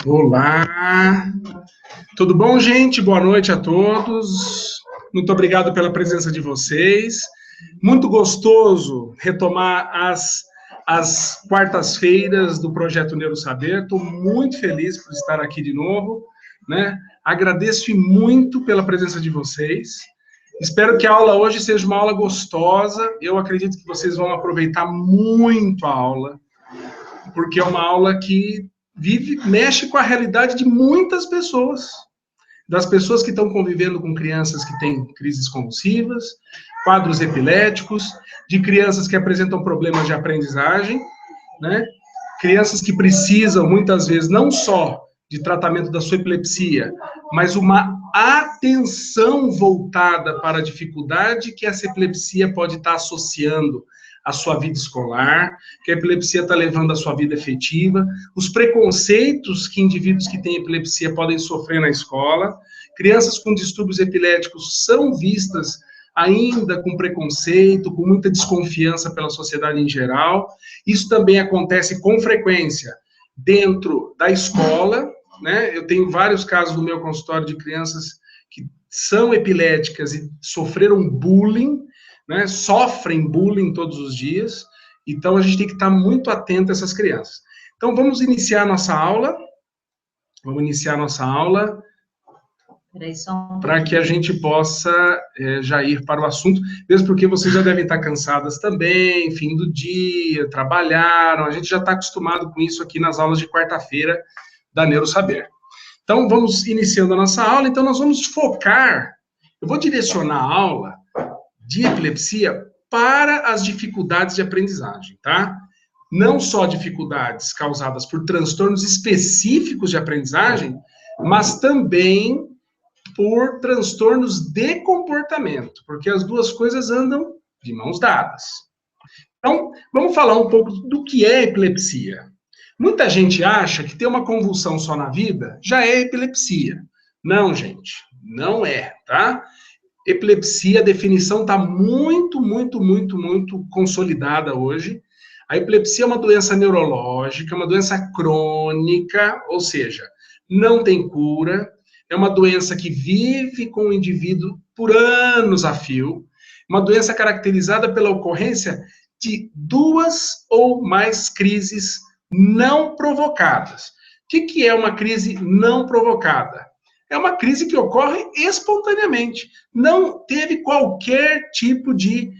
Olá! Tudo bom, gente? Boa noite a todos. Muito obrigado pela presença de vocês. Muito gostoso retomar as quartas-feiras do Projeto Neurosaber. Estou muito feliz por estar aqui de novo, né? Agradeço muito pela presença de vocês. Espero que a aula hoje seja uma aula gostosa. Eu acredito que vocês vão aproveitar muito a aula, porque é uma aula que mexe com a realidade de muitas pessoas, das pessoas que estão convivendo com crianças que têm crises convulsivas, quadros epiléticos, de crianças que apresentam problemas de aprendizagem, né? Crianças que precisam, muitas vezes, não só de tratamento da sua epilepsia, mas uma atenção voltada para a dificuldade que essa epilepsia pode estar associando à sua vida escolar, que a epilepsia está levando à sua vida efetiva, os preconceitos que indivíduos que têm epilepsia podem sofrer na escola. Crianças com distúrbios epiléticos são vistas ainda com preconceito, com muita desconfiança pela sociedade em geral. Isso também acontece com frequência dentro da escola, né? Eu tenho vários casos no meu consultório de crianças que são epiléticas e sofreram bullying, né? Sofrem bullying todos os dias. Então, a gente tem que estar muito atento a essas crianças. Então, vamos iniciar a nossa aula. Para que a gente possa já ir para o assunto, mesmo porque vocês já devem estar cansadas também, fim do dia, trabalharam, a gente já está acostumado com isso aqui nas aulas de quarta-feira da Neurosaber. Então, vamos iniciando a nossa aula. Então, nós vamos focar, eu vou direcionar a aula de epilepsia para as dificuldades de aprendizagem, tá? Não só dificuldades causadas por transtornos específicos de aprendizagem, mas também por transtornos de comportamento, porque as duas coisas andam de mãos dadas. Então, vamos falar um pouco do que é epilepsia. Muita gente acha que ter uma convulsão só na vida já é epilepsia. Não, gente, não é, tá? Epilepsia, a definição está muito consolidada hoje. A epilepsia é uma doença neurológica, uma doença crônica, ou seja, não tem cura. É uma doença que vive com o indivíduo por anos a fio, uma doença caracterizada pela ocorrência de 2 ou mais crises não provocadas. O que é uma crise não provocada? É uma crise que ocorre espontaneamente, não teve qualquer tipo de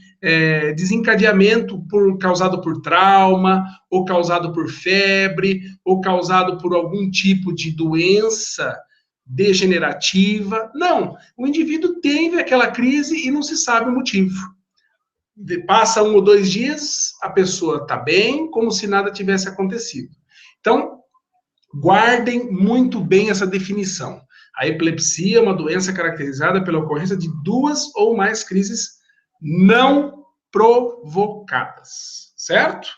desencadeamento causado por trauma, ou causado por febre, ou causado por algum tipo de doença degenerativa. Não, o indivíduo teve aquela crise e não se sabe o motivo. Passa 1 ou 2 dias, a pessoa está bem, como se nada tivesse acontecido. Então, guardem muito bem essa definição. A epilepsia é uma doença caracterizada pela ocorrência de 2 ou mais crises não provocadas, certo?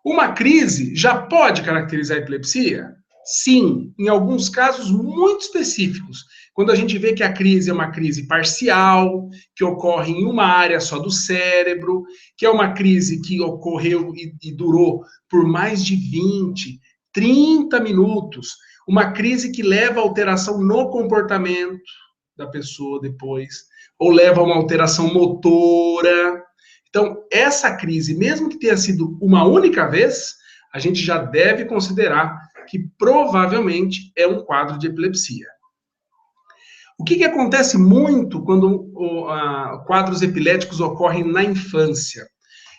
Uma crise já pode caracterizar a epilepsia? Sim, em alguns casos muito específicos. Quando a gente vê que a crise é uma crise parcial, que ocorre em uma área só do cérebro, que é uma crise que ocorreu e durou por mais de 20, 30 minutos, uma crise que leva a alteração no comportamento da pessoa depois, ou leva a uma alteração motora. Então, essa crise, mesmo que tenha sido uma única vez, a gente já deve considerar que provavelmente é um quadro de epilepsia. O que acontece muito quando quadros epiléticos ocorrem na infância?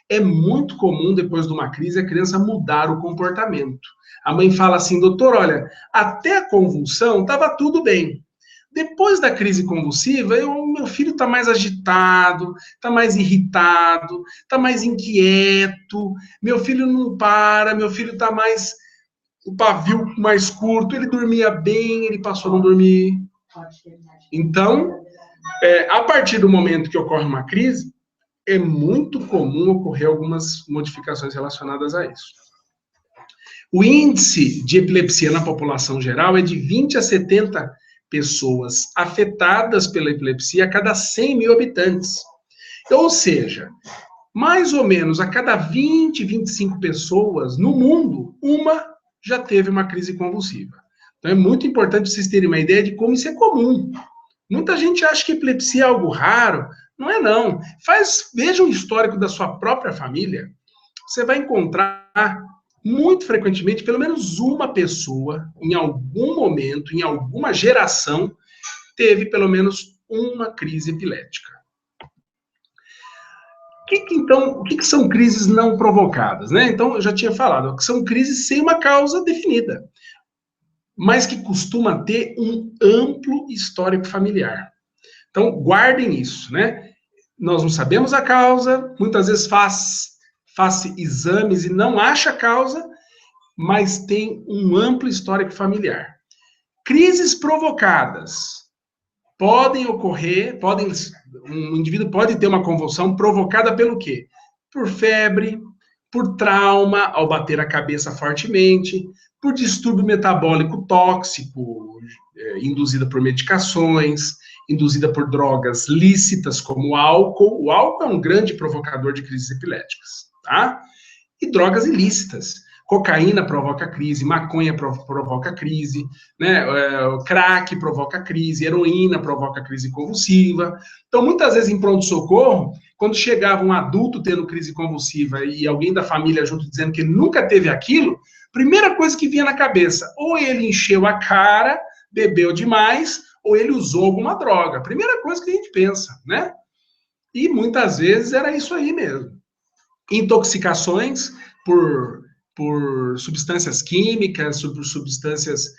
É muito comum, depois de uma crise, a criança mudar o comportamento. A mãe fala assim, doutor, olha, até a convulsão estava tudo bem. Depois da crise convulsiva, meu filho está mais agitado, está mais irritado, está mais inquieto, meu filho não para, meu filho está mais... o pavio mais curto, ele dormia bem, ele passou a não dormir. Então, a partir do momento que ocorre uma crise, é muito comum ocorrer algumas modificações relacionadas a isso. O índice de epilepsia na população geral é de 20 a 70 pessoas afetadas pela epilepsia a cada 100 mil habitantes. Ou seja, mais ou menos a cada 20, 25 pessoas no mundo, uma já teve uma crise convulsiva. Então é muito importante vocês terem uma ideia de como isso é comum. Muita gente acha que epilepsia é algo raro. Não é não. Veja um histórico da sua própria família. Você vai encontrar muito frequentemente pelo menos uma pessoa, em algum momento, em alguma geração, teve pelo menos uma crise epilética. O que são crises não provocadas, né? Então, eu já tinha falado, que são crises sem uma causa definida, mas que costuma ter um amplo histórico familiar. Então, guardem isso, né? Nós não sabemos a causa, muitas vezes faz exames e não acha a causa, mas tem um amplo histórico familiar. Crises provocadas podem ocorrer, um indivíduo pode ter uma convulsão provocada pelo quê? Por febre, por trauma ao bater a cabeça fortemente, por distúrbio metabólico tóxico, induzida por medicações, induzida por drogas lícitas como o álcool. O álcool é um grande provocador de crises epiléticas, tá? E drogas ilícitas. Cocaína provoca crise, maconha provoca crise, né? Crack provoca crise, heroína provoca crise convulsiva. Então, muitas vezes em pronto-socorro, quando chegava um adulto tendo crise convulsiva e alguém da família junto dizendo que ele nunca teve aquilo, primeira coisa que vinha na cabeça, ou ele encheu a cara, bebeu demais, ou ele usou alguma droga. Primeira coisa que a gente pensa, né? E muitas vezes era isso aí mesmo. Intoxicações por substâncias químicas, por substâncias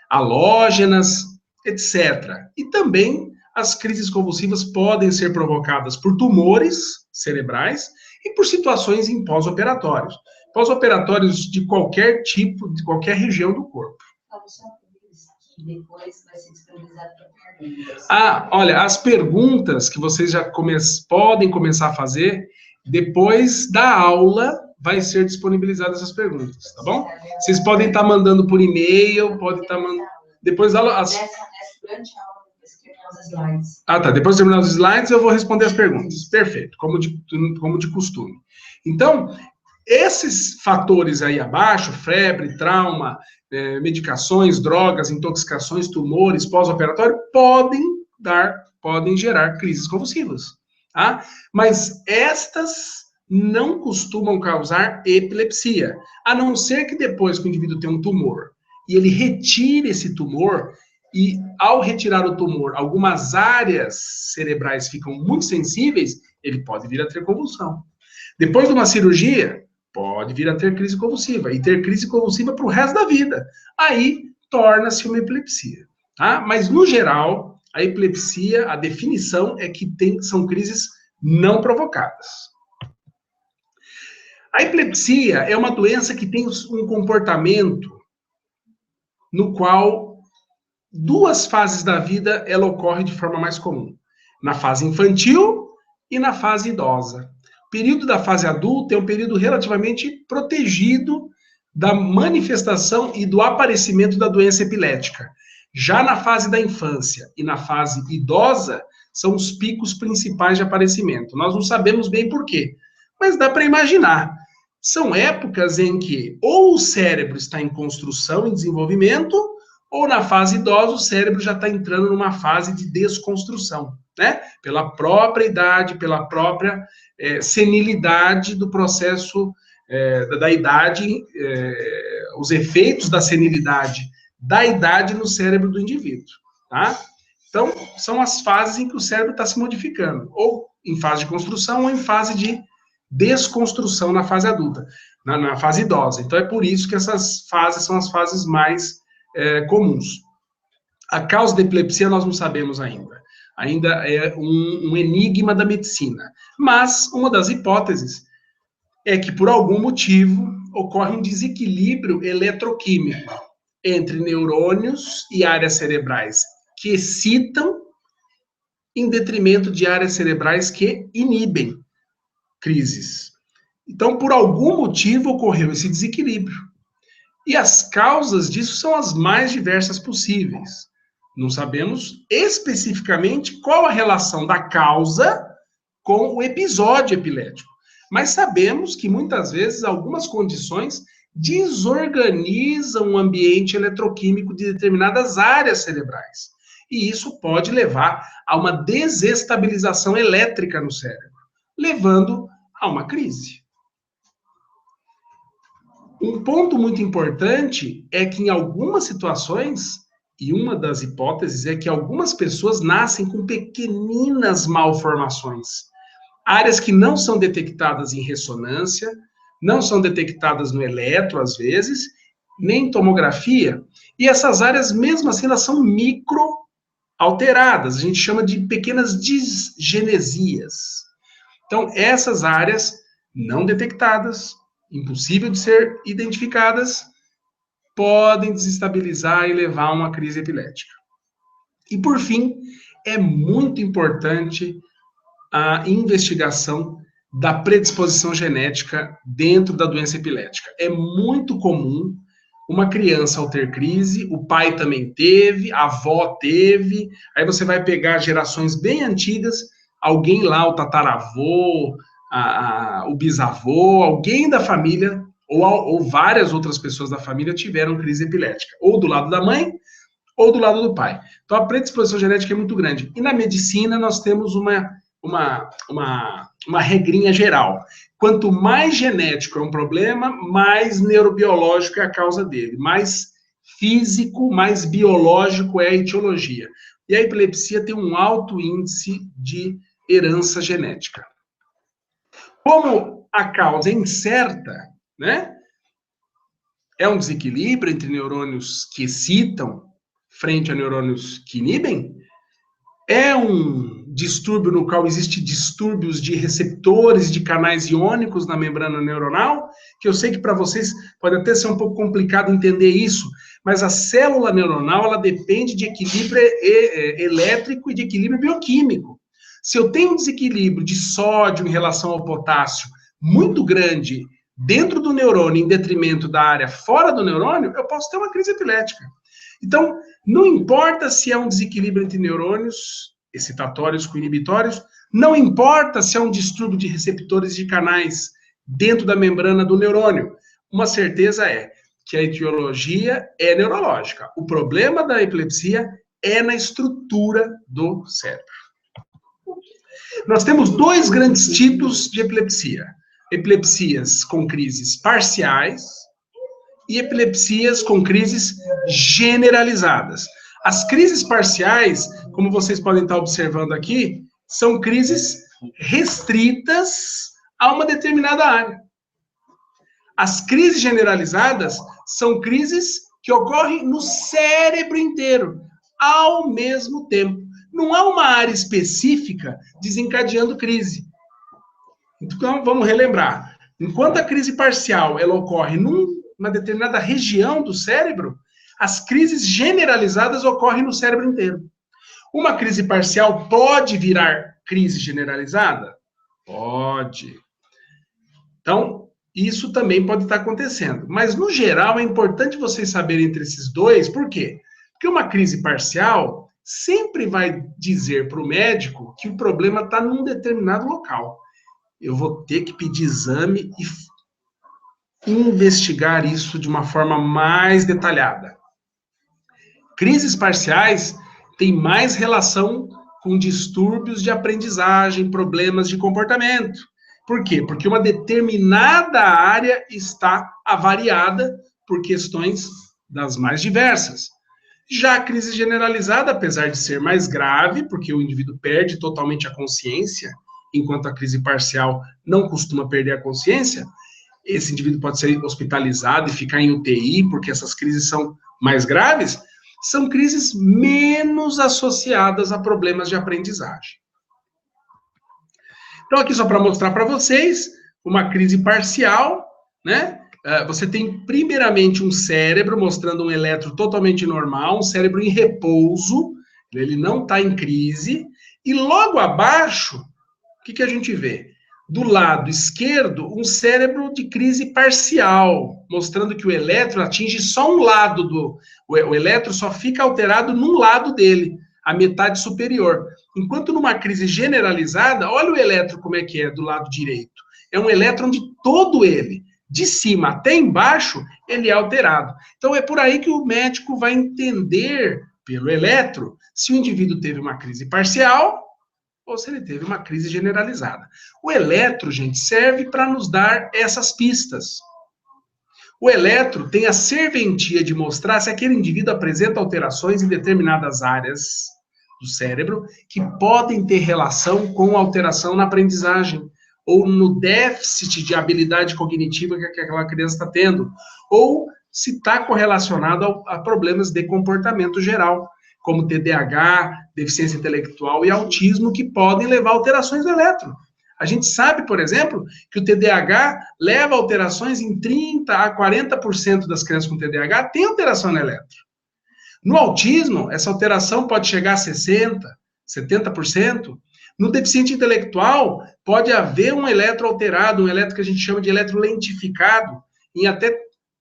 halógenas, etc. E também as crises convulsivas podem ser provocadas por tumores cerebrais e por situações em pós-operatórios. Pós-operatórios de qualquer tipo, de qualquer região do corpo. Depois vai ser disponibilizado para perguntas. Olha, as perguntas que vocês já podem começar a fazer, depois da aula vai ser disponibilizadas essas perguntas, tá bom? Vocês podem estar mandando por e-mail, podem estar mandando... Depois da aula... Durante a aula, depois que terminar os slides. Tá. Depois de terminar os slides, eu vou responder as perguntas. Perfeito, como de costume. Então, esses fatores aí abaixo, febre, trauma, medicações, drogas, intoxicações, tumores, pós-operatório, podem gerar crises convulsivas, tá? Mas estas não costumam causar epilepsia, a não ser que depois que o indivíduo tem um tumor e ele retire esse tumor, e ao retirar o tumor, algumas áreas cerebrais ficam muito sensíveis, ele pode vir a ter convulsão. Depois de uma cirurgia, pode vir a ter crise convulsiva, e ter crise convulsiva para o resto da vida. Aí, torna-se uma epilepsia, tá? Mas, no geral, a epilepsia, a definição é que são crises não provocadas. A epilepsia é uma doença que tem um comportamento no qual duas fases da vida ela ocorre de forma mais comum. Na fase infantil e na fase idosa. O período da fase adulta é um período relativamente protegido da manifestação e do aparecimento da doença epilética. Já na fase da infância e na fase idosa, são os picos principais de aparecimento. Nós não sabemos bem por quê, mas dá para imaginar. São épocas em que ou o cérebro está em construção, em desenvolvimento, ou na fase idosa o cérebro já está entrando numa fase de desconstrução, né? Pela própria idade, pela própria senilidade do processo da idade, os efeitos da senilidade da idade no cérebro do indivíduo, tá? Então, são as fases em que o cérebro está se modificando, ou em fase de construção, ou em fase de desconstrução na fase adulta, na fase idosa. Então, é por isso que essas fases são as fases mais comuns. A causa da epilepsia nós não sabemos ainda. Ainda é um enigma da medicina. Mas uma das hipóteses é que, por algum motivo, ocorre um desequilíbrio eletroquímico entre neurônios e áreas cerebrais que excitam em detrimento de áreas cerebrais que inibem crises. Então, por algum motivo, ocorreu esse desequilíbrio. E as causas disso são as mais diversas possíveis. Não sabemos especificamente qual a relação da causa com o episódio epilético. Mas sabemos que, muitas vezes, algumas condições desorganizam o ambiente eletroquímico de determinadas áreas cerebrais. E isso pode levar a uma desestabilização elétrica no cérebro, levando a uma crise. Um ponto muito importante é que em algumas situações, e uma das hipóteses é que algumas pessoas nascem com pequeninas malformações, áreas que não são detectadas em ressonância, não são detectadas no eletro, às vezes, nem em tomografia, e essas áreas, mesmo assim, elas são micro alteradas, a gente chama de pequenas disgenesias. Então, essas áreas não detectadas, impossível de ser identificadas, podem desestabilizar e levar a uma crise epilética. E, por fim, é muito importante a investigação da predisposição genética dentro da doença epilética. É muito comum uma criança ao ter crise, o pai também teve, a avó teve, aí você vai pegar gerações bem antigas, alguém lá, o tataravô, o bisavô, alguém da família, ou várias outras pessoas da família tiveram crise epilética, ou do lado da mãe, ou do lado do pai. Então, a predisposição genética é muito grande. E na medicina, nós temos uma regrinha geral. Quanto mais genético é um problema, mais neurobiológico é a causa dele, mais físico, mais biológico é a etiologia. E a epilepsia tem um alto índice de herança genética. Como a causa é incerta, né? É um desequilíbrio entre neurônios que excitam frente a neurônios que inibem, é um distúrbio no qual existem distúrbios de receptores de canais iônicos na membrana neuronal, que eu sei que para vocês pode até ser um pouco complicado entender isso, mas a célula neuronal ela depende de equilíbrio elétrico e de equilíbrio bioquímico. Se eu tenho um desequilíbrio de sódio em relação ao potássio muito grande dentro do neurônio em detrimento da área fora do neurônio, eu posso ter uma crise epilética. Então, não importa se é um desequilíbrio entre neurônios, excitatórios com inibitórios, não importa se é um distúrbio de receptores de canais dentro da membrana do neurônio. Uma certeza é que a etiologia é neurológica. O problema da epilepsia é na estrutura do cérebro. Nós temos dois grandes tipos de epilepsia. Epilepsias com crises parciais e epilepsias com crises generalizadas. As crises parciais, como vocês podem estar observando aqui, são crises restritas a uma determinada área. As crises generalizadas são crises que ocorrem no cérebro inteiro, ao mesmo tempo. Não há uma área específica desencadeando crise. Então, vamos relembrar. Enquanto a crise parcial ela ocorre numa determinada região do cérebro, as crises generalizadas ocorrem no cérebro inteiro. Uma crise parcial pode virar crise generalizada? Pode. Então, isso também pode estar acontecendo. Mas, no geral, é importante vocês saberem entre esses dois, por quê? Porque uma crise parcial sempre vai dizer para o médico que o problema está num determinado local. Eu vou ter que pedir exame e investigar isso de uma forma mais detalhada. Crises parciais têm mais relação com distúrbios de aprendizagem, problemas de comportamento. Por quê? Porque uma determinada área está avariada por questões das mais diversas. Já a crise generalizada, apesar de ser mais grave, porque o indivíduo perde totalmente a consciência, enquanto a crise parcial não costuma perder a consciência, esse indivíduo pode ser hospitalizado e ficar em UTI, porque essas crises são mais graves, são crises menos associadas a problemas de aprendizagem. Então, aqui só para mostrar para vocês, uma crise parcial, né? Você tem primeiramente um cérebro mostrando um eletro totalmente normal, um cérebro em repouso, ele não está em crise, e logo abaixo, o que a gente vê? Do lado esquerdo, um cérebro de crise parcial, mostrando que o eletro atinge só um lado o eletro só fica alterado num lado dele, a metade superior. Enquanto numa crise generalizada, olha o eletro como é que é do lado direito. É um elétron de todo ele, de cima até embaixo, ele é alterado. Então, é por aí que o médico vai entender, pelo eletro, se o indivíduo teve uma crise parcial ou se ele teve uma crise generalizada. O eletro, gente, serve para nos dar essas pistas. O eletro tem a serventia de mostrar se aquele indivíduo apresenta alterações em determinadas áreas do cérebro que podem ter relação com alteração na aprendizagem, ou no déficit de habilidade cognitiva que aquela criança está tendo, ou se está correlacionado a problemas de comportamento geral, como TDAH, deficiência intelectual e autismo, que podem levar a alterações do eletro. A gente sabe, por exemplo, que o TDAH leva a alterações em 30% a 40% das crianças com TDAH tem alteração no eletro. No autismo, essa alteração pode chegar a 60%, 70%. No deficiente intelectual, pode haver um eletro alterado, um eletro que a gente chama de eletro lentificado, em até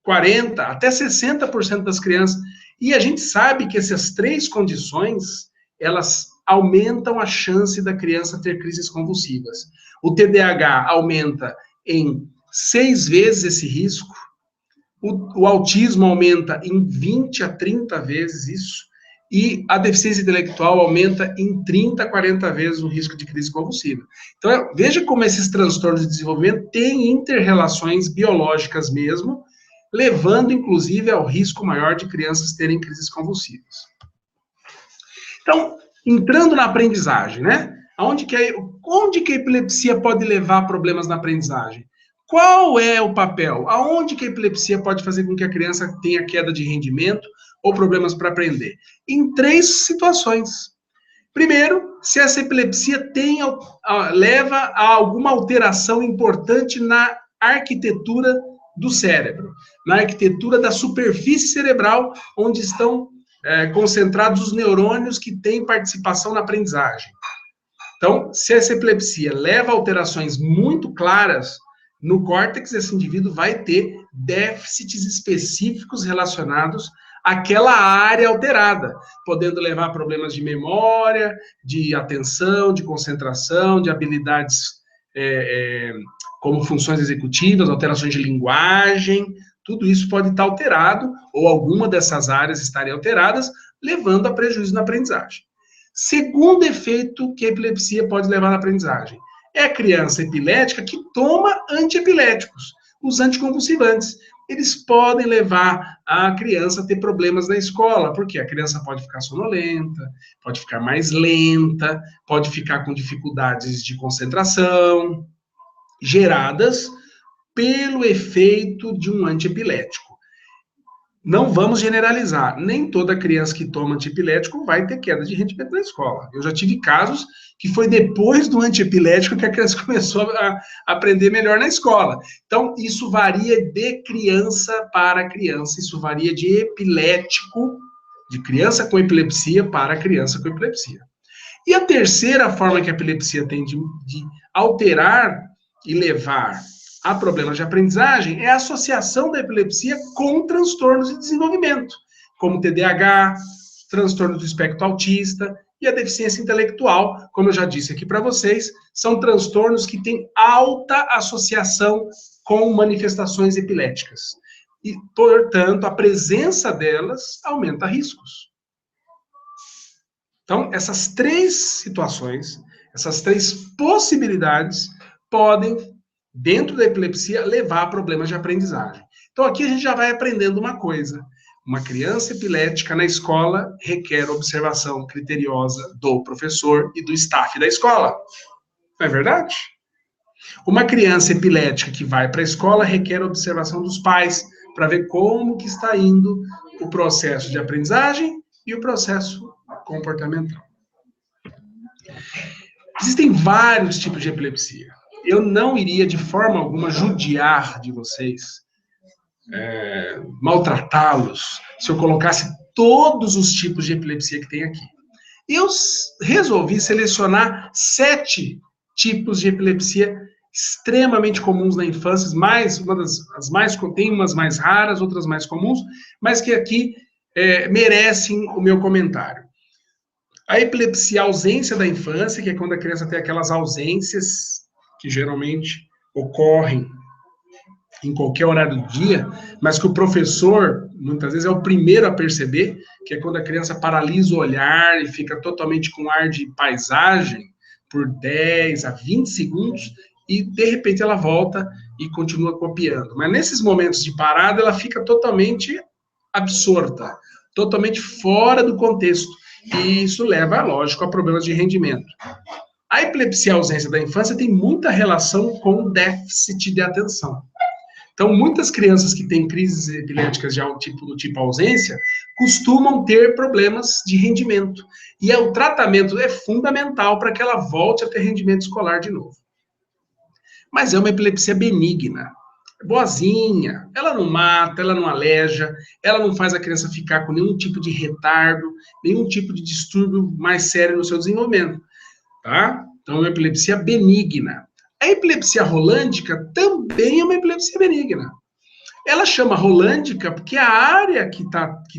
40%, até 60% das crianças. E a gente sabe que essas três condições, elas aumentam a chance da criança ter crises convulsivas. O TDAH aumenta em 6 vezes esse risco, o autismo aumenta em 20 a 30 vezes isso, e a deficiência intelectual aumenta em 30 a 40 vezes o risco de crise convulsiva. Então, veja como esses transtornos de desenvolvimento têm inter-relações biológicas mesmo, levando, inclusive, ao risco maior de crianças terem crises convulsivas. Então, entrando na aprendizagem, né? Onde que a epilepsia pode levar a problemas na aprendizagem? Qual é o papel? Aonde que a epilepsia pode fazer com que a criança tenha queda de rendimento ou problemas para aprender? Em 3 situações. Primeiro, se essa epilepsia leva a alguma alteração importante na arquitetura do cérebro, na arquitetura da superfície cerebral, onde estão concentrados os neurônios que têm participação na aprendizagem. Então, se essa epilepsia leva a alterações muito claras no córtex, esse indivíduo vai ter déficits específicos relacionados àquela área alterada, podendo levar a problemas de memória, de atenção, de concentração, de habilidades como funções executivas, alterações de linguagem, tudo isso pode estar alterado, ou alguma dessas áreas estarem alteradas, levando a prejuízo na aprendizagem. Segundo efeito que a epilepsia pode levar na aprendizagem é a criança epilética que toma antiepiléticos, os anticonvulsivantes. Eles podem levar a criança a ter problemas na escola, porque a criança pode ficar sonolenta, pode ficar mais lenta, pode ficar com dificuldades de concentração, geradas pelo efeito de um antiepilético. Não vamos generalizar, nem toda criança que toma antiepilético vai ter queda de rendimento na escola. Eu já tive casos que foi depois do antiepilético que a criança começou a aprender melhor na escola. Então, isso varia de criança para criança, isso varia de epilético, de criança com epilepsia para criança com epilepsia. E a terceira forma que a epilepsia tem de alterar e levar a problemas de aprendizagem é a associação da epilepsia com transtornos de desenvolvimento, como TDAH, transtorno do espectro autista e a deficiência intelectual, como eu já disse aqui para vocês, são transtornos que têm alta associação com manifestações epiléticas. E, portanto, a presença delas aumenta riscos. Então, essas 3 situações, essas 3 possibilidades podem, dentro da epilepsia, levar a problemas de aprendizagem. Então, aqui a gente já vai aprendendo uma coisa. Uma criança epilética na escola requer observação criteriosa do professor e do staff da escola. Não é verdade? Uma criança epilética que vai para a escola requer observação dos pais para ver como que está indo o processo de aprendizagem e o processo comportamental. Existem vários tipos de epilepsia. Eu não iria, de forma alguma, judiar de vocês, maltratá-los, se eu colocasse todos os tipos de epilepsia que tem aqui. Eu resolvi selecionar 7 tipos de epilepsia extremamente comuns na infância, tem umas mais raras, outras mais comuns, mas que aqui merecem o meu comentário. A epilepsia ausência da infância, que é quando a criança tem aquelas ausências que geralmente ocorrem em qualquer horário do dia, mas que o professor, muitas vezes, é o primeiro a perceber, que é quando a criança paralisa o olhar e fica totalmente com ar de paisagem por 10 a 20 segundos, e, de repente, ela volta e continua copiando. Mas, nesses momentos de parada, ela fica totalmente absorta, totalmente fora do contexto. E isso leva, lógico, a problemas de rendimento. A epilepsia ausência da infância tem muita relação com o déficit de atenção. Então, muitas crianças que têm crises epiléticas do tipo ausência costumam ter problemas de rendimento. E o tratamento é fundamental para que ela volte a ter rendimento escolar de novo. Mas é uma epilepsia benigna, boazinha. Ela não mata, ela não aleja, ela não faz a criança ficar com nenhum tipo de retardo, nenhum tipo de distúrbio mais sério no seu desenvolvimento. Tá? Então, é uma epilepsia benigna. A epilepsia rolândica também é uma epilepsia benigna. Ela chama rolândica porque a área que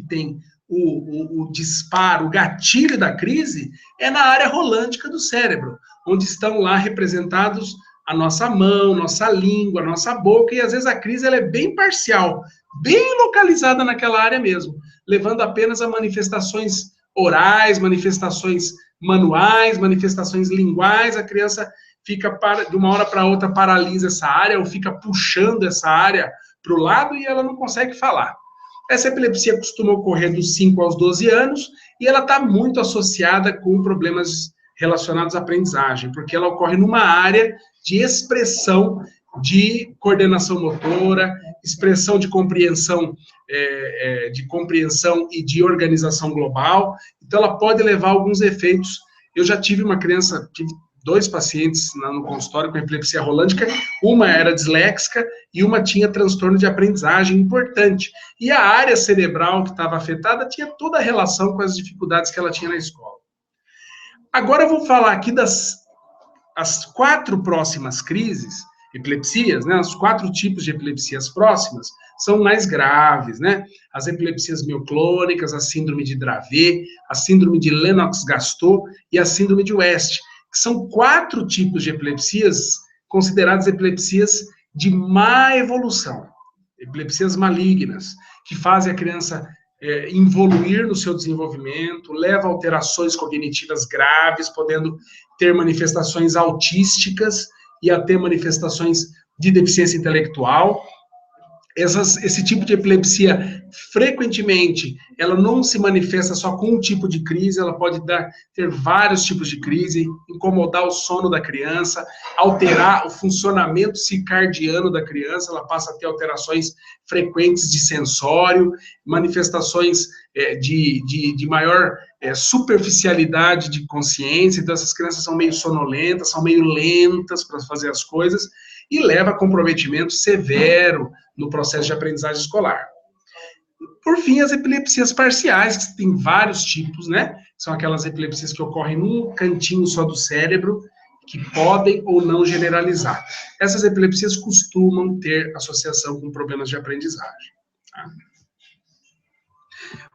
tem o disparo, o gatilho da crise, é na área rolândica do cérebro, onde estão lá representados a nossa mão, nossa língua, nossa boca, e às vezes a crise ela é bem parcial, bem localizada naquela área mesmo, levando apenas a manifestações orais, manifestações manuais, manifestações linguais, a criança fica de uma hora para outra paralisa essa área, ou fica puxando essa área para o lado e ela não consegue falar. Essa epilepsia costuma ocorrer dos 5 aos 12 anos e ela está muito associada com problemas relacionados à aprendizagem, porque ela ocorre numa área de expressão de coordenação motora, expressão de compreensão e de organização global. Então, ela pode levar a alguns efeitos. Eu já tive uma criança, tive 2 pacientes no consultório com epilepsia rolândica, uma era disléxica e uma tinha transtorno de aprendizagem importante. E a área cerebral que estava afetada tinha toda a relação com as dificuldades que ela tinha na escola. Agora eu vou falar aqui as 4 próximas crises, epilepsias, né? Os 4 tipos de epilepsias próximas são mais graves, né? As epilepsias mioclônicas, a síndrome de Dravet, a síndrome de Lennox-Gastaut e a síndrome de West, que são 4 tipos de epilepsias consideradas epilepsias de má evolução, epilepsias malignas, que fazem a criança involuir no seu desenvolvimento, leva a alterações cognitivas graves, podendo ter manifestações autísticas e até manifestações de deficiência intelectual. Esse tipo de epilepsia, frequentemente, ela não se manifesta só com um tipo de crise, ela pode ter vários tipos de crise, incomodar o sono da criança, alterar o funcionamento circadiano da criança, ela passa a ter alterações frequentes de sensório, manifestações de maior superficialidade de consciência, então essas crianças são meio sonolentas, são meio lentas para fazer as coisas, e leva a comprometimento severo no processo de aprendizagem escolar. Por fim, as epilepsias parciais, que tem vários tipos, né? São aquelas epilepsias que ocorrem num cantinho só do cérebro, que podem ou não generalizar. Essas epilepsias costumam ter associação com problemas de aprendizagem. Tá?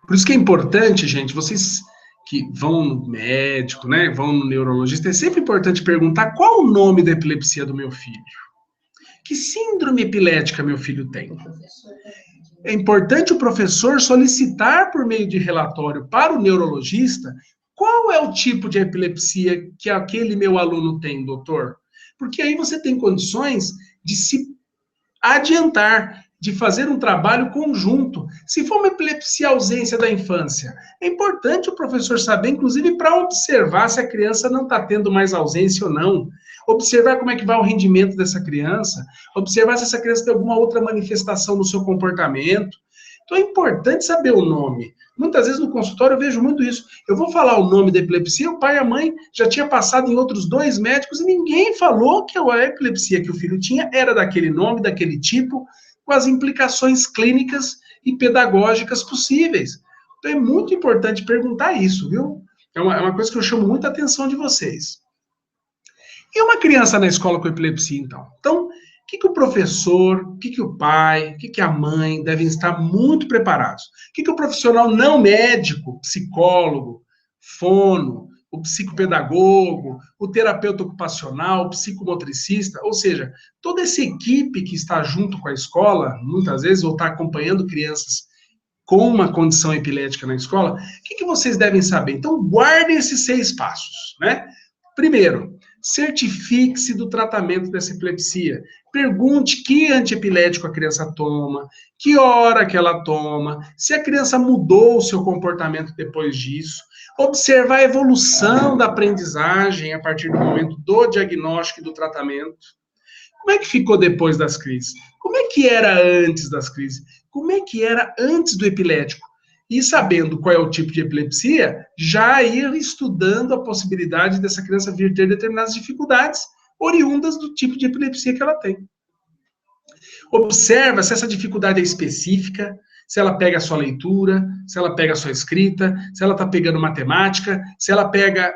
Por isso que é importante, gente, vocês que vão no médico, né, vão no neurologista, é sempre importante perguntar qual o nome da epilepsia do meu filho. Que síndrome epilética meu filho tem? É importante o professor solicitar por meio de relatório para o neurologista qual é o tipo de epilepsia que aquele meu aluno tem, doutor? Porque aí você tem condições de se adiantar, de fazer um trabalho conjunto. Se for uma epilepsia ausência da infância, é importante o professor saber, inclusive para observar se a criança não está tendo mais ausência ou não. Observar como é que vai o rendimento dessa criança, observar se essa criança tem alguma outra manifestação no seu comportamento. Então é importante saber o nome. Muitas vezes no consultório eu vejo muito isso. Eu vou falar o nome da epilepsia, o pai e a mãe já tinham passado em outros 2 médicos e ninguém falou que a epilepsia que o filho tinha era daquele nome, daquele tipo, com as implicações clínicas e pedagógicas possíveis. Então é muito importante perguntar isso, viu? É uma coisa que eu chamo muita atenção de vocês. E uma criança na escola com epilepsia, então? Então, o que o professor, o que o pai, o que a mãe devem estar muito preparados? O que o profissional não médico, psicólogo, fono, o psicopedagogo, o terapeuta ocupacional, o psicomotricista, ou seja, toda essa equipe que está junto com a escola, muitas vezes, ou está acompanhando crianças com uma condição epilética na escola, o que vocês devem saber? Então, guardem esses 6 passos, né? Primeiro, certifique-se do tratamento dessa epilepsia. Pergunte que antiepilético a criança toma, que hora que ela toma, se a criança mudou o seu comportamento depois disso. Observar a evolução da aprendizagem a partir do momento do diagnóstico e do tratamento. Como é que ficou depois das crises? Como é que era antes das crises? Como é que era antes do epilético? E sabendo qual é o tipo de epilepsia, já ir estudando a possibilidade dessa criança vir ter determinadas dificuldades oriundas do tipo de epilepsia que ela tem. Observa se essa dificuldade é específica, se ela pega a sua leitura, se ela pega a sua escrita, se ela está pegando matemática, se ela pega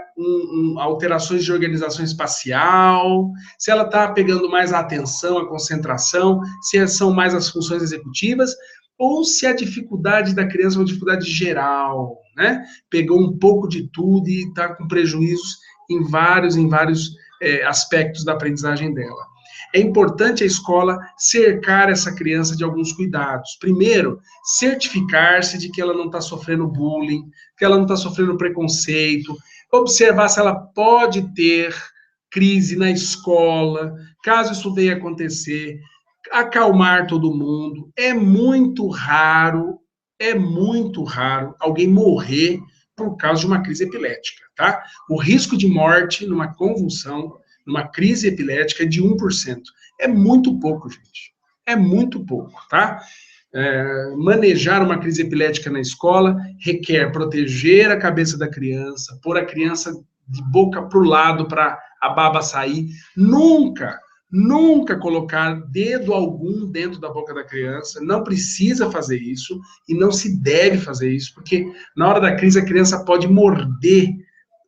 alterações de organização espacial, se ela está pegando mais a atenção, a concentração, se são mais as funções executivas, ou se a dificuldade da criança é uma dificuldade geral, né? Pegou um pouco de tudo e está com prejuízos em vários aspectos da aprendizagem dela. É importante a escola cercar essa criança de alguns cuidados. Primeiro, certificar-se de que ela não está sofrendo bullying, que ela não está sofrendo preconceito, observar se ela pode ter crise na escola, caso isso venha acontecer, acalmar todo mundo. É muito raro alguém morrer por causa de uma crise epilética, tá? O risco de morte numa convulsão, numa crise epilética é de 1%. É muito pouco, gente. É muito pouco, tá? Manejar uma crise epilética na escola requer proteger a cabeça da criança, pôr a criança de boca para o lado para a baba sair. Nunca colocar dedo algum dentro da boca da criança, não precisa fazer isso e não se deve fazer isso, porque na hora da crise a criança pode morder,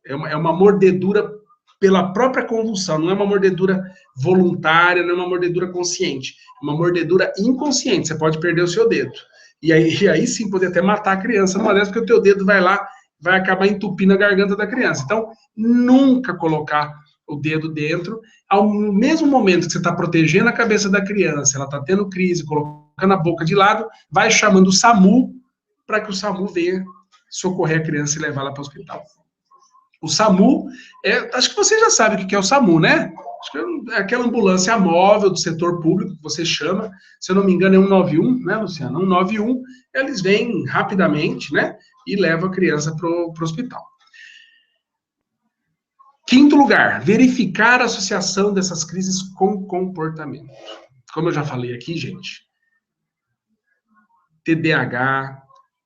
é uma mordedura pela própria convulsão, não é uma mordedura voluntária, não é uma mordedura consciente, é uma mordedura inconsciente, você pode perder o seu dedo, e aí sim pode até matar a criança numa dessas, porque o teu dedo vai lá, vai acabar entupindo a garganta da criança. Então, nunca colocar o dedo dentro, ao mesmo momento que você está protegendo a cabeça da criança, ela está tendo crise, colocando a boca de lado, vai chamando o SAMU, para que o SAMU venha socorrer a criança e levá-la para o hospital. O SAMU, acho que você já sabe o que é o SAMU, né? Acho que é aquela ambulância móvel do setor público que você chama, se eu não me engano é 191, né, Luciana? 191, eles vêm rapidamente, né, e levam a criança para o hospital. Quinto lugar, verificar a associação dessas crises com comportamento. Como eu já falei aqui, gente, TDAH,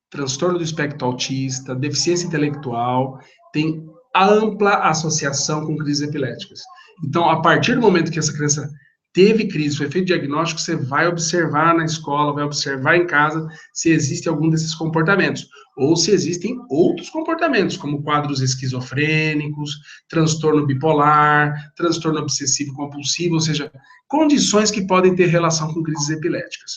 transtorno do espectro autista, deficiência intelectual, tem ampla associação com crises epiléticas. Então, a partir do momento que essa criança teve crise, foi feito diagnóstico, você vai observar na escola, vai observar em casa se existe algum desses comportamentos, ou se existem outros comportamentos, como quadros esquizofrênicos, transtorno bipolar, transtorno obsessivo-compulsivo, ou seja, condições que podem ter relação com crises epiléticas.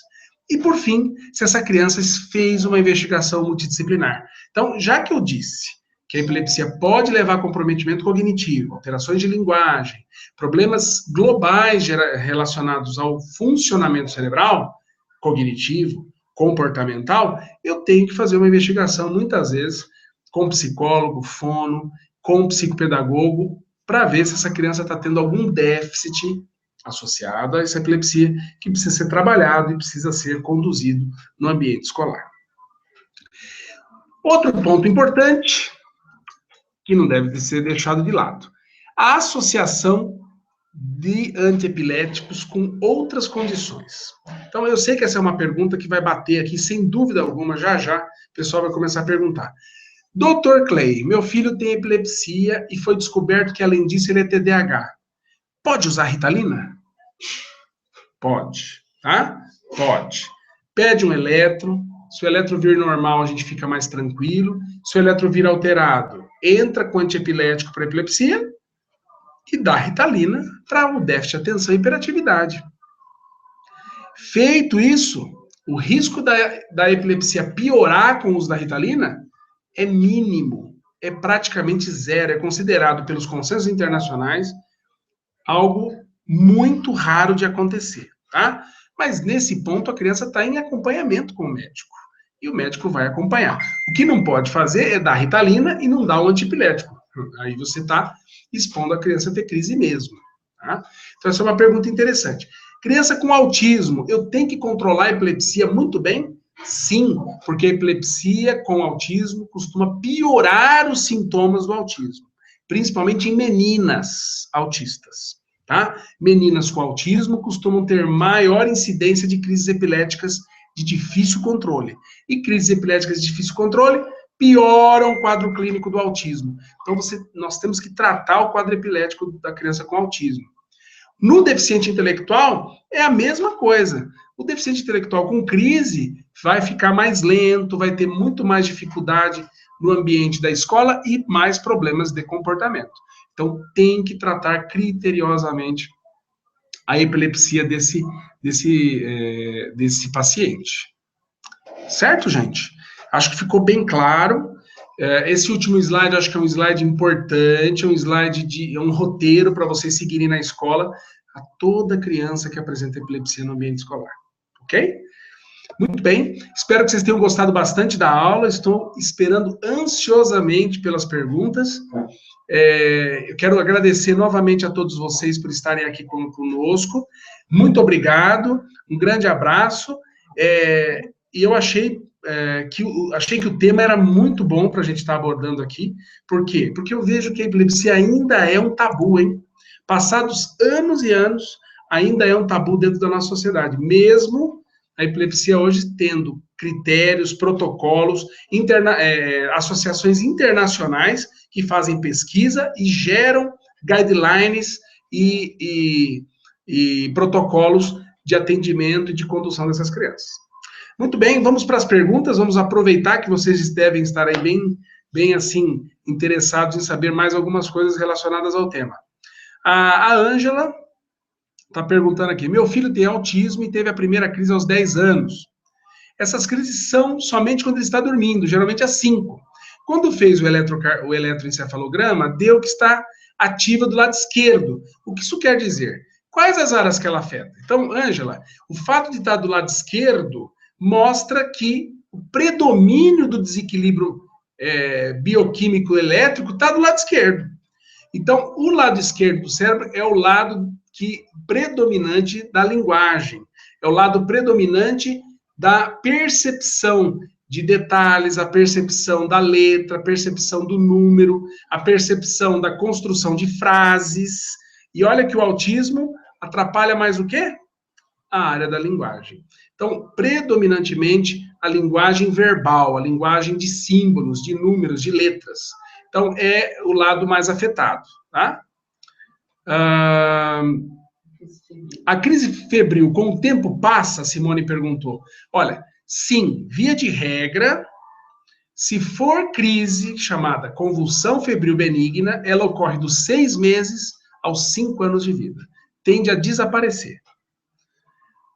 E, por fim, se essa criança fez uma investigação multidisciplinar. Então, já que eu disse que a epilepsia pode levar a comprometimento cognitivo, alterações de linguagem, problemas globais relacionados ao funcionamento cerebral, cognitivo, comportamental, eu tenho que fazer uma investigação, muitas vezes, com psicólogo, fono, com psicopedagogo, para ver se essa criança está tendo algum déficit associado a essa epilepsia que precisa ser trabalhado e precisa ser conduzido no ambiente escolar. Outro ponto importante, que não deve ser deixado de lado, a associação de antiepiléticos com outras condições. Então, eu sei que essa é uma pergunta que vai bater aqui, sem dúvida alguma, já o pessoal vai começar a perguntar. Dr. Clay, meu filho tem epilepsia e foi descoberto que, além disso, ele é TDAH. Pode usar Ritalina? Pode, tá? Pode. Pede um eletro, se o eletro vir normal, a gente fica mais tranquilo. Se o eletro vir alterado, entra com antiepilético para epilepsia e dá Ritalina para o déficit de atenção e hiperatividade. Feito isso, o risco da epilepsia piorar com o uso da Ritalina é mínimo. é praticamente zero, é considerado pelos consensos internacionais algo muito raro de acontecer, tá? Mas nesse ponto a criança está em acompanhamento com o médico. E o médico vai acompanhar. O que não pode fazer é dar Ritalina e não dar um antipilético. Aí você está expondo a criança a ter crise mesmo. Tá? Então essa é uma pergunta interessante. Criança com autismo, eu tenho que controlar a epilepsia muito bem? Sim, porque a epilepsia com autismo costuma piorar os sintomas do autismo, principalmente em meninas autistas. Tá? Meninas com autismo costumam ter maior incidência de crises epiléticas de difícil controle. E crises epiléticas de difícil controle pioram o quadro clínico do autismo. Então, nós temos que tratar o quadro epilético da criança com autismo. No deficiente intelectual, é a mesma coisa. O deficiente intelectual com crise vai ficar mais lento, vai ter muito mais dificuldade no ambiente da escola e mais problemas de comportamento. Então, tem que tratar criteriosamente a epilepsia desse paciente. Certo, gente? Acho que ficou bem claro. Esse último slide, acho que é um slide importante, é um roteiro para vocês seguirem na escola a toda criança que apresenta epilepsia no ambiente escolar. Ok? Muito bem. Espero que vocês tenham gostado bastante da aula. Estou esperando ansiosamente pelas perguntas. Eu quero agradecer novamente a todos vocês por estarem aqui conosco. Muito obrigado. Um grande abraço. E eu achei que o tema era muito bom para a gente estar abordando aqui. Por quê? Porque eu vejo que a epilepsia ainda é um tabu, hein? Passados anos e anos, ainda é um tabu dentro da nossa sociedade, mesmo a epilepsia hoje tendo critérios, protocolos, associações internacionais que fazem pesquisa e geram guidelines e protocolos de atendimento e de condução dessas crianças. Muito bem, vamos para as perguntas, vamos aproveitar que vocês devem estar aí bem assim, interessados em saber mais algumas coisas relacionadas ao tema. A Ângela está perguntando aqui, meu filho tem autismo e teve a primeira crise aos 10 anos. Essas crises são somente quando ele está dormindo, geralmente às 5. Quando fez o eletroencefalograma, deu que está ativa do lado esquerdo. O que isso quer dizer? Quais as áreas que ela afeta? Então, Ângela, o fato de estar do lado esquerdo mostra que o predomínio do desequilíbrio bioquímico elétrico está do lado esquerdo. Então, o lado esquerdo do cérebro é o lado predominante da linguagem, é o lado predominante da percepção de detalhes, a percepção da letra, a percepção do número, a percepção da construção de frases. E olha que o autismo atrapalha mais o quê? A área da linguagem. Então, predominantemente, a linguagem verbal, a linguagem de símbolos, de números, de letras. Então, é o lado mais afetado, tá? A crise febril, com o tempo passa? Simone perguntou. Olha, sim, via de regra, se for crise chamada convulsão febril benigna, ela ocorre dos 6 meses aos 5 anos de vida. Tende a desaparecer.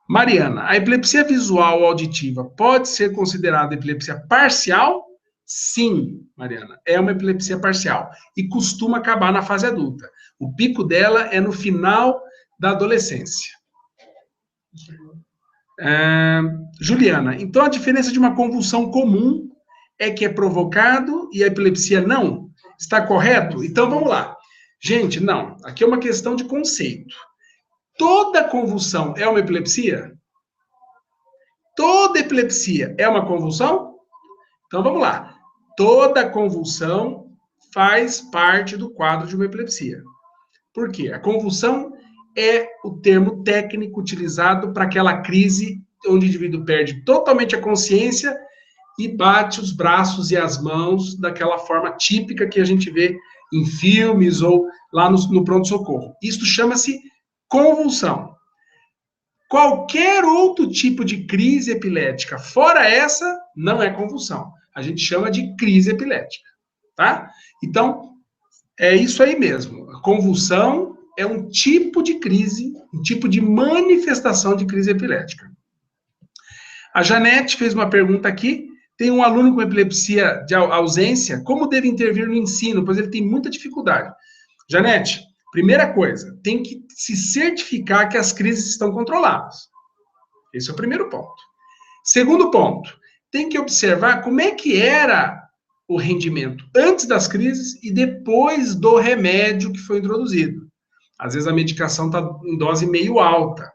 Mariana, a epilepsia visual ou auditiva pode ser considerada epilepsia parcial? Sim, Mariana, é uma epilepsia parcial e costuma acabar na fase adulta. O pico dela é no final da adolescência. Juliana, então a diferença de uma convulsão comum é que é provocado e a epilepsia não? Está correto? Então vamos lá. Gente, não, aqui é uma questão de conceito. Toda convulsão é uma epilepsia? Toda epilepsia é uma convulsão? Então vamos lá. Toda convulsão faz parte do quadro de uma epilepsia. Por quê? A convulsão é o termo técnico utilizado para aquela crise onde o indivíduo perde totalmente a consciência e bate os braços e as mãos daquela forma típica que a gente vê em filmes ou lá no pronto-socorro. Isso chama-se convulsão. Qualquer outro tipo de crise epilética, fora essa, não é convulsão. A gente chama de crise epilética, tá? Então, é isso aí mesmo. A convulsão é um tipo de crise, um tipo de manifestação de crise epilética. A Janete fez uma pergunta aqui. Tem um aluno com epilepsia de ausência, como deve intervir no ensino? Pois ele tem muita dificuldade. Janete, primeira coisa, tem que se certificar que as crises estão controladas. Esse é o primeiro ponto. Segundo ponto, tem que observar como é que era o rendimento antes das crises e depois do remédio que foi introduzido. Às vezes a medicação está em dose meio alta.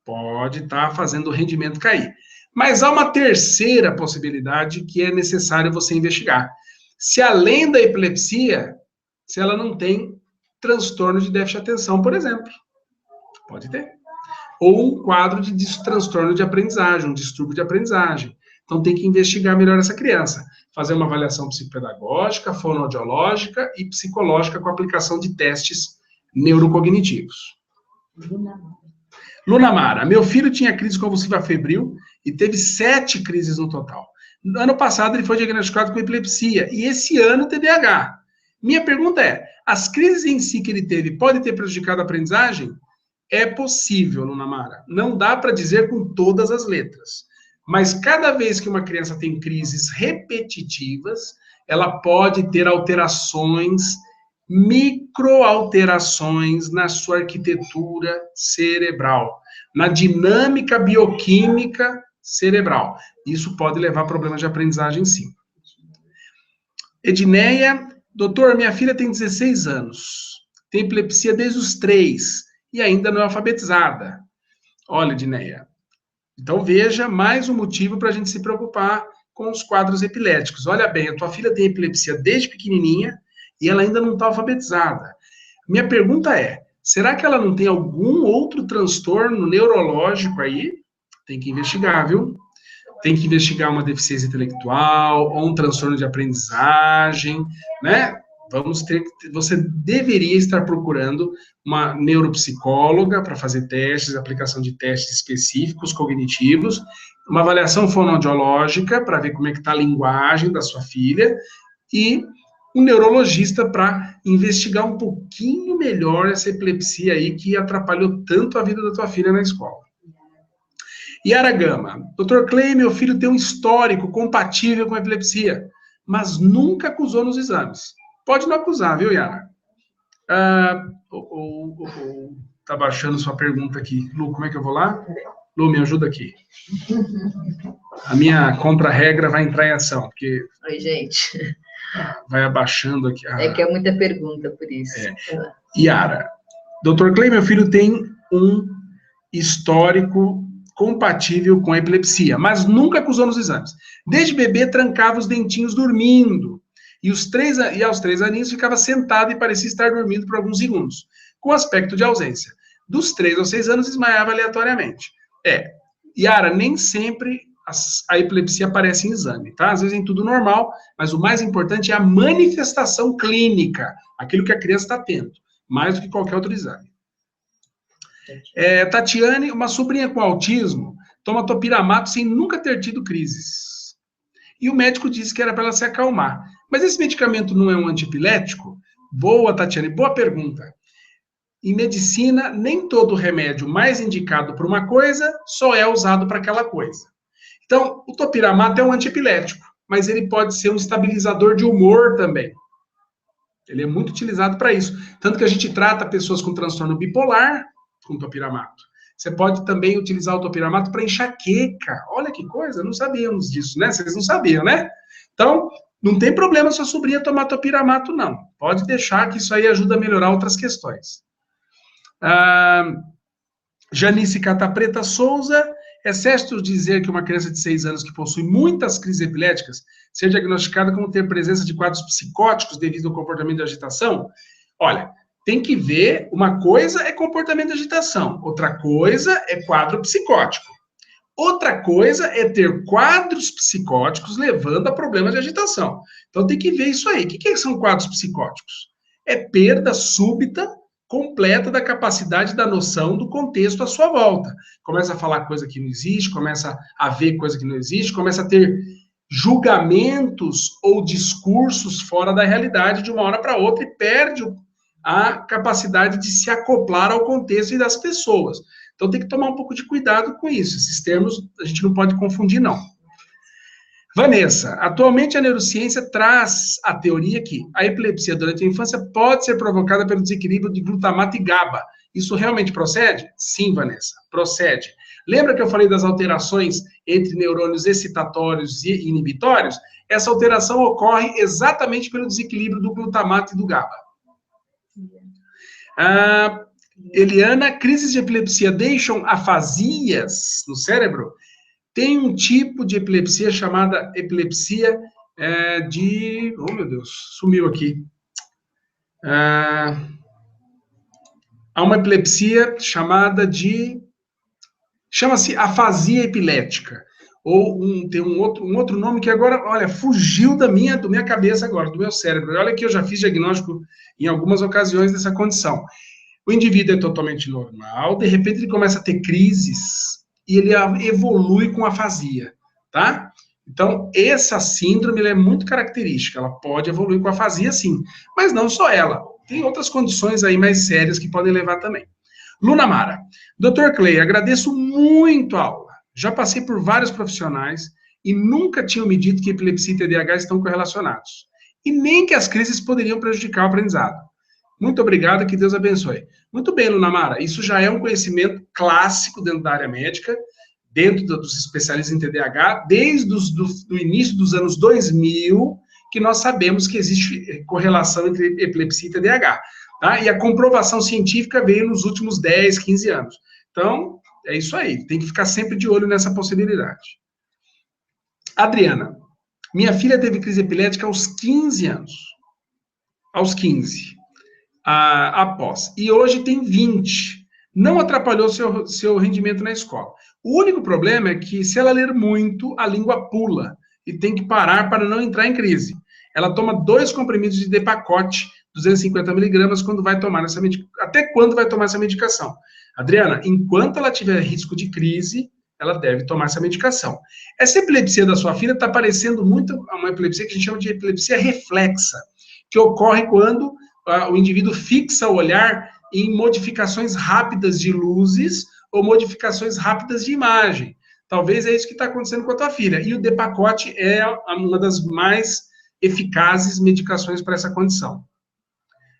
Pode estar fazendo o rendimento cair. Mas há uma terceira possibilidade que é necessário você investigar. Se além da epilepsia, se ela não tem transtorno de déficit de atenção, por exemplo. Pode ter. Ou um quadro de transtorno de aprendizagem, um distúrbio de aprendizagem. Então tem que investigar melhor essa criança. Fazer uma avaliação psicopedagógica, fonoaudiológica e psicológica com aplicação de testes neurocognitivos. Luna Mara, meu filho tinha crise convulsiva febril e teve 7 crises no total. No ano passado ele foi diagnosticado com epilepsia e esse ano TDAH. Minha pergunta é, as crises em si que ele teve podem ter prejudicado a aprendizagem? É possível, Luna Mara. Não dá para dizer com todas as letras. Mas cada vez que uma criança tem crises repetitivas, ela pode ter alterações, microalterações na sua arquitetura cerebral, na dinâmica bioquímica cerebral. Isso pode levar a problemas de aprendizagem, sim. Edneia, doutor, minha filha tem 16 anos, tem epilepsia desde os 3 e ainda não é alfabetizada. Olha, Edneia, então veja mais um motivo para a gente se preocupar com os quadros epiléticos. Olha bem, a tua filha tem epilepsia desde pequenininha e ela ainda não está alfabetizada. Minha pergunta é, será que ela não tem algum outro transtorno neurológico aí? Tem que investigar, viu? Tem que investigar uma deficiência intelectual ou um transtorno de aprendizagem, né? Você deveria estar procurando uma neuropsicóloga para fazer testes, aplicação de testes específicos, cognitivos, uma avaliação fonoaudiológica para ver como é que está a linguagem da sua filha e um neurologista para investigar um pouquinho melhor essa epilepsia aí que atrapalhou tanto a vida da tua filha na escola. Yara Gama, Dr. Clay, meu filho tem um histórico compatível com a epilepsia, mas nunca acusou nos exames. Pode não acusar, viu, Yara? Tá baixando sua pergunta aqui. Lu, como é que eu vou lá? Lu, me ajuda aqui. A minha contra-regra vai entrar em ação, porque... Oi, gente. Vai abaixando aqui. É que é muita pergunta, por isso. Yara, Dr. Clay, meu filho tem um histórico compatível com a epilepsia, mas nunca acusou nos exames. Desde bebê, trancava os dentinhos dormindo. E aos 3 aninhos ficava sentado e parecia estar dormindo por alguns segundos, com aspecto de ausência. Dos 3 aos 6 anos, desmaiava aleatoriamente. Yara, nem sempre a epilepsia aparece em exame, tá? Às vezes é tudo normal, mas o mais importante é a manifestação clínica, aquilo que a criança está tendo, mais do que qualquer outro exame. Tatiane, uma sobrinha com autismo, toma topiramato sem nunca ter tido crises. E o médico disse que era para ela se acalmar. Mas esse medicamento não é um antiepilético? Boa, Tatiane, boa pergunta. Em medicina, nem todo remédio mais indicado para uma coisa só é usado para aquela coisa. Então, o topiramato é um antiepilético, mas ele pode ser um estabilizador de humor também. Ele é muito utilizado para isso. Tanto que a gente trata pessoas com transtorno bipolar com topiramato. Você pode também utilizar o topiramato para enxaqueca. Olha que coisa, não sabíamos disso, né? Vocês não sabiam, né? Então, não tem problema sua sobrinha tomar topiramato, não. Pode deixar que isso aí ajuda a melhorar outras questões. Janice Catapreta Souza, é certo dizer que uma criança de 6 anos que possui muitas crises epiléticas ser diagnosticada como ter presença de quadros psicóticos devido ao comportamento de agitação? Olha, tem que ver, uma coisa é comportamento de agitação, outra coisa é quadro psicótico. Outra coisa é ter quadros psicóticos levando a problemas de agitação. Então tem que ver isso aí. O que são quadros psicóticos? É perda súbita, completa da capacidade da noção do contexto à sua volta. Começa a falar coisa que não existe, começa a ver coisa que não existe, começa a ter julgamentos ou discursos fora da realidade de uma hora para outra e perde a capacidade de se acoplar ao contexto e das pessoas. Então tem que tomar um pouco de cuidado com isso. Esses termos a gente não pode confundir, não. Vanessa, atualmente a neurociência traz a teoria que a epilepsia durante a infância pode ser provocada pelo desequilíbrio de glutamato e GABA. Isso realmente procede? Sim, Vanessa, procede. Lembra que eu falei das alterações entre neurônios excitatórios e inibitórios? Essa alteração ocorre exatamente pelo desequilíbrio do glutamato e do GABA. Eliana, crises de epilepsia deixam afasias no cérebro? Tem um tipo de epilepsia chamada epilepsia de... Oh, meu Deus, sumiu aqui. Há uma epilepsia chamada de... Chama-se afasia epilética. Ou tem um outro nome que agora, olha, fugiu da minha cabeça agora, do meu cérebro. Olha que eu já fiz diagnóstico em algumas ocasiões dessa condição. O indivíduo é totalmente normal, de repente ele começa a ter crises e ele evolui com afasia, tá? Então, essa síndrome ela é muito característica, ela pode evoluir com afasia sim, mas não só ela, tem outras condições aí mais sérias que podem levar também. Luna Mara, Dr. Clay, agradeço muito a aula, já passei por vários profissionais e nunca tinham me dito que epilepsia e TDAH estão correlacionados, e nem que as crises poderiam prejudicar o aprendizado. Muito obrigado, que Deus abençoe. Muito bem, Luna Mara, isso já é um conhecimento clássico dentro da área médica, dentro dos especialistas em TDAH, desde o início dos anos 2000, que nós sabemos que existe correlação entre epilepsia e TDAH. Tá? E a comprovação científica veio nos últimos 10, 15 anos. Então, é isso aí, tem que ficar sempre de olho nessa possibilidade. Adriana, minha filha teve crise epilética aos 15 anos. Aos 15. Após. E hoje tem 20. Não atrapalhou seu rendimento na escola. O único problema é que, se ela ler muito, a língua pula e tem que parar para não entrar em crise. Ela toma 2 comprimidos de Depakote, 250 miligramas, quando vai tomar essa medicação. Até quando vai tomar essa medicação? Adriana, enquanto ela tiver risco de crise, ela deve tomar essa medicação. Essa epilepsia da sua filha está parecendo muito uma epilepsia que a gente chama de epilepsia reflexa, que ocorre quando o indivíduo fixa o olhar em modificações rápidas de luzes ou modificações rápidas de imagem. Talvez é isso que está acontecendo com a tua filha. E o Depakote é uma das mais eficazes medicações para essa condição.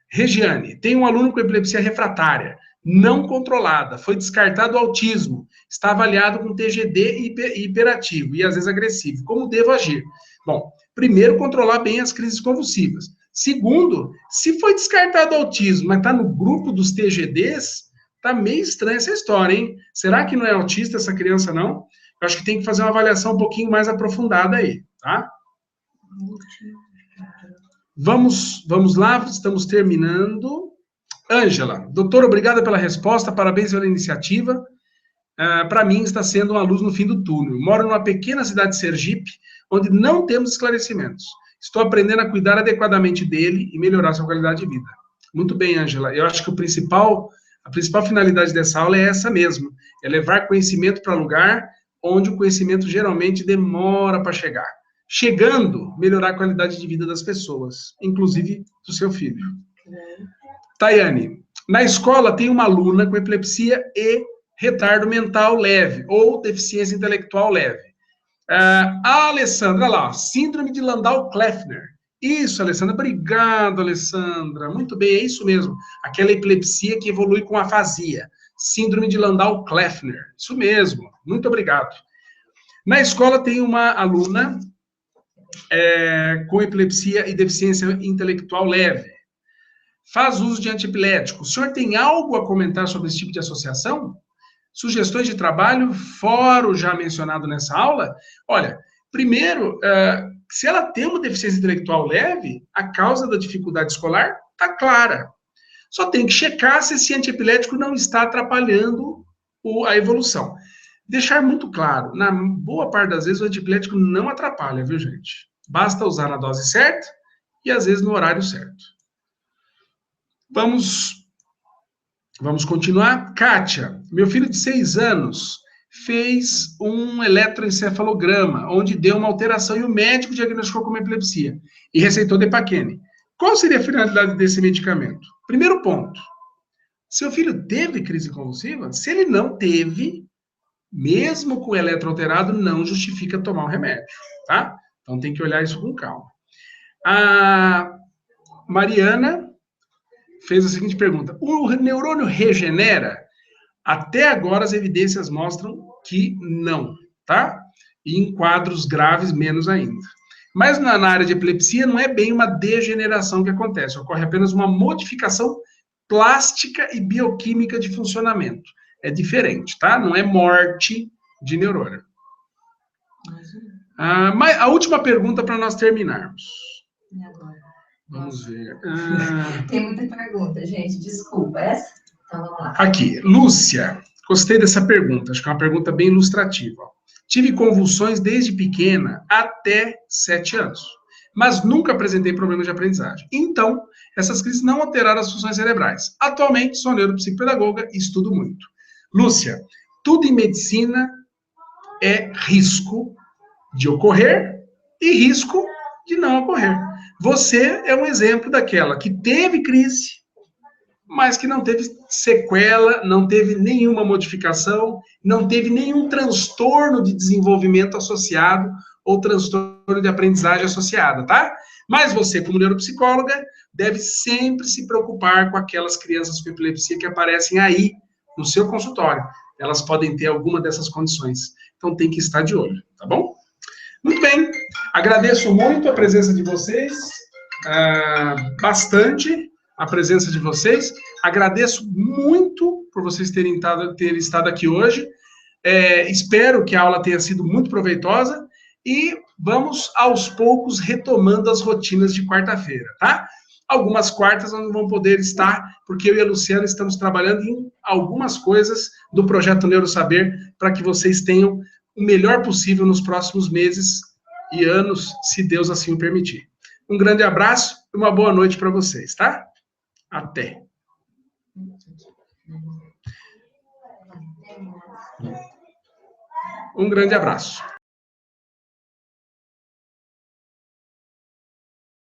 Regiane, tem um aluno com epilepsia refratária, não controlada, foi descartado o autismo, está avaliado com TGD hiperativo e às vezes agressivo. Como devo agir? Bom, primeiro, controlar bem as crises convulsivas. Segundo, se foi descartado o autismo, mas está no grupo dos TGDs, tá meio estranha essa história, hein? Será que não é autista essa criança, não? Eu acho que tem que fazer uma avaliação um pouquinho mais aprofundada aí, tá? Vamos lá, estamos terminando. Ângela, doutor, obrigada pela resposta, parabéns pela iniciativa. Para mim, está sendo uma luz no fim do túnel. Moro numa pequena cidade de Sergipe, onde não temos esclarecimentos. Estou aprendendo a cuidar adequadamente dele e melhorar sua qualidade de vida. Muito bem, Ângela. Eu acho que a principal finalidade dessa aula é essa mesmo, é levar conhecimento para lugar onde o conhecimento geralmente demora para chegar. Chegando, melhorar a qualidade de vida das pessoas, inclusive do seu filho. Tayane, na escola tem uma aluna com epilepsia e retardo mental leve, ou deficiência intelectual leve. A Alessandra lá, síndrome de Landau-Kleffner. Isso, Alessandra, obrigado, Alessandra. Muito bem, é isso mesmo. Aquela epilepsia que evolui com afasia. Síndrome de Landau-Kleffner. Isso mesmo, muito obrigado. Na escola tem uma aluna com epilepsia e deficiência intelectual leve. Faz uso de antiepilético. O senhor tem algo a comentar sobre esse tipo de associação? Sugestões de trabalho, fora o já mencionado nessa aula? Olha, primeiro, se ela tem uma deficiência intelectual leve, a causa da dificuldade escolar está clara. Só tem que checar se esse antiepilético não está atrapalhando a evolução. Deixar muito claro, na boa parte das vezes o antiepilético não atrapalha, viu, gente? Basta usar na dose certa e, às vezes, no horário certo. Vamos continuar. Kátia, meu filho de 6 anos fez um eletroencefalograma, onde deu uma alteração e o médico diagnosticou como epilepsia e receitou Depakene. Qual seria a finalidade desse medicamento? Primeiro ponto, seu filho teve crise convulsiva? Se ele não teve, mesmo com o eletro alterado, não justifica tomar o remédio, tá? Então tem que olhar isso com calma. A Mariana fez a seguinte pergunta: o neurônio regenera? Até agora as evidências mostram que não, tá? E em quadros graves, menos ainda. Mas na área de epilepsia não é bem uma degeneração que acontece, ocorre apenas uma modificação plástica e bioquímica de funcionamento. É diferente, tá? Não é morte de neurônio. Mas a última pergunta para nós terminarmos. E agora? Vamos ver. Tem muita pergunta, gente. Desculpa. Essa? Então vamos lá. Aqui, Lúcia. Gostei dessa pergunta. Acho que é uma pergunta bem ilustrativa. Tive convulsões desde pequena até 7 anos, mas nunca apresentei problemas de aprendizagem. Então, essas crises não alteraram as funções cerebrais. Atualmente, sou neuropsicopedagoga e estudo muito. Lúcia, tudo em medicina é risco de ocorrer e risco de não ocorrer. Você é um exemplo daquela que teve crise, mas que não teve sequela, não teve nenhuma modificação, não teve nenhum transtorno de desenvolvimento associado ou transtorno de aprendizagem associada, tá? Mas você, como neuropsicóloga, deve sempre se preocupar com aquelas crianças com epilepsia que aparecem aí no seu consultório. Elas podem ter alguma dessas condições. Então tem que estar de olho, tá bom? Muito bem. Agradeço muito a presença de vocês, bastante a presença de vocês. Agradeço muito por vocês terem estado aqui hoje. Espero que a aula tenha sido muito proveitosa e vamos, aos poucos, retomando as rotinas de quarta-feira, tá? Algumas quartas nós não vamos poder estar, porque eu e a Luciana estamos trabalhando em algumas coisas do projeto Neurosaber para que vocês tenham o melhor possível nos próximos meses e anos, se Deus assim o permitir. Um grande abraço e uma boa noite para vocês, tá? Até. Um grande abraço.